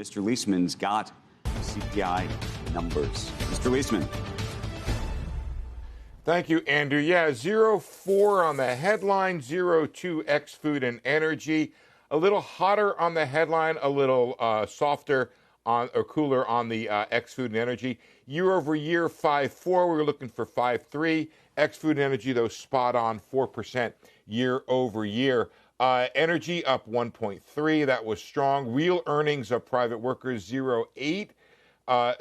Mr. Leisman's got CPI numbers. Mr. Leisman. Thank you, Andrew. Yeah, 0.4 on the headline, 0.2 ex food and energy. A little hotter on the headline, a little softer on or cooler on the ex food and energy. Year over year, 5.4. We were looking for 5.3. Ex food and energy, though, spot on 4% year over year. Energy up 1.3. That was strong. Real earnings of private workers 0.8.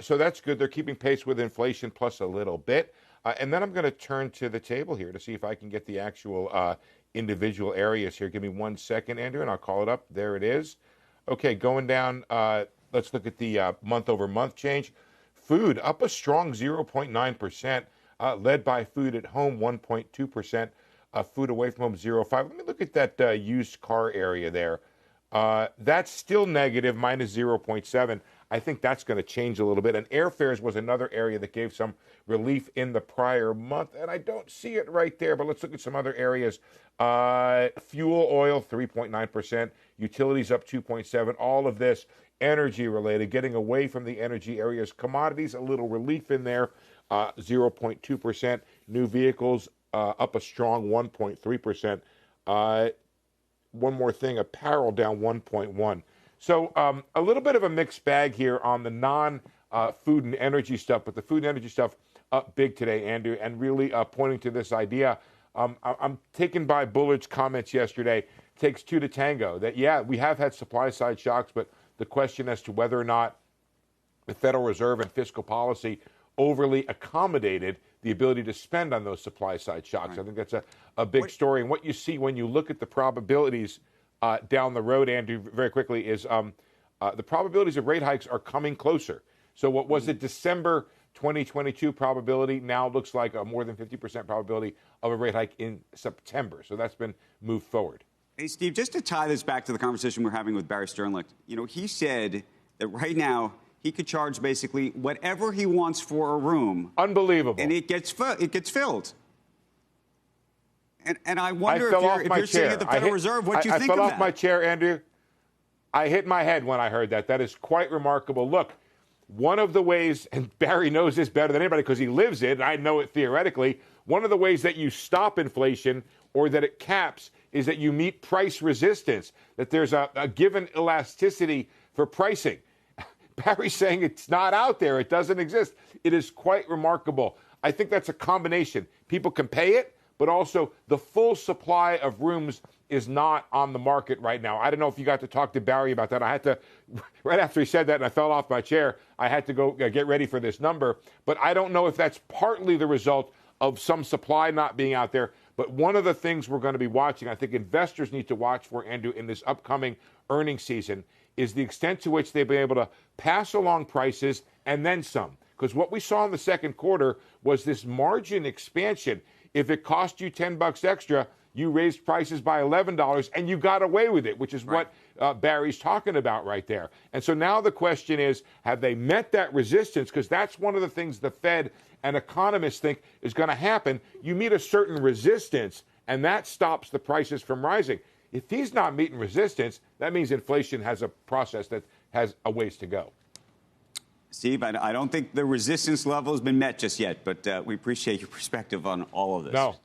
So that's good. They're keeping pace with inflation plus a little bit. And then I'm going to turn to the table here to see if I can get the actual individual areas here. Give me 1 second, Andrew, and I'll call it up. There it is. Okay, going down. Let's look at the month-over-month change. Food up a strong 0.9%, led by food at home 1.2%, food away from home 0.5%. Let me look at that used car area there. That's still negative, minus 0.7%. I think that's going to change a little bit. And airfares was another area that gave some relief in the prior month, and I don't see it right there, but let's look at some other areas. Fuel oil, 3.9%, utilities up 2.7%, all of this energy-related, getting away from the energy areas. Commodities, a little relief in there, 0.2%. New vehicles up a strong 1.3%. One more thing, apparel down 1.1%. So a little bit of a mixed bag here on the non-food and energy stuff, but the food and energy stuff up big today, Andrew, and really pointing to this idea. I'm taken by Bullard's comments yesterday. Takes two to tango. That, yeah, we have had supply-side shocks, but the question as to whether or not the Federal Reserve and fiscal policy overly accommodated the ability to spend on those supply-side shocks. Right. I think that's a big story. And what you see when you look at the probabilities down the road, Andrew, very quickly, is the probabilities of rate hikes are coming closer. So what was it, December 2022 probability now looks like a more than 50% probability of a rate hike in September. So that's been moved forward. Hey, Steve, just to tie this back to the conversation we're having with Barry Sternlicht, he said that right now he could charge basically whatever he wants for a room. Unbelievable. And it gets filled. And I wonder if you're sitting at the Federal Reserve, what you think of that? I fell off my chair, Andrew. I hit my head when I heard that. That is quite remarkable. Look, one of the ways, and Barry knows this better than anybody because he lives it, and I know it theoretically, one of the ways that you stop inflation or that it caps is that you meet price resistance, that there's a given elasticity for pricing. Barry's saying it's not out there. It doesn't exist. It is quite remarkable. I think that's a combination. People can pay it, but also the full supply of rooms is not on the market right now. I don't know if you got to talk to Barry about that. I had to, right after he said that and I fell off my chair, I had to go get ready for this number. But I don't know if that's partly the result of some supply not being out there. But one of the things we're going to be watching, I think investors need to watch for, Andrew, in this upcoming earnings season, is the extent to which they've been able to pass along prices and then some. Because what we saw in the second quarter was this margin expansion. If it cost you $10 extra, you raised prices by $11 and you got away with it, which is right. What Barry's talking about right there. And so now the question is, have they met that resistance? Because that's one of the things the Fed and economists think is going to happen. You meet a certain resistance and that stops the prices from rising. If he's not meeting resistance, that means inflation has a process that has a ways to go. Steve, I don't think the resistance level has been met just yet, but we appreciate your perspective on all of this. No.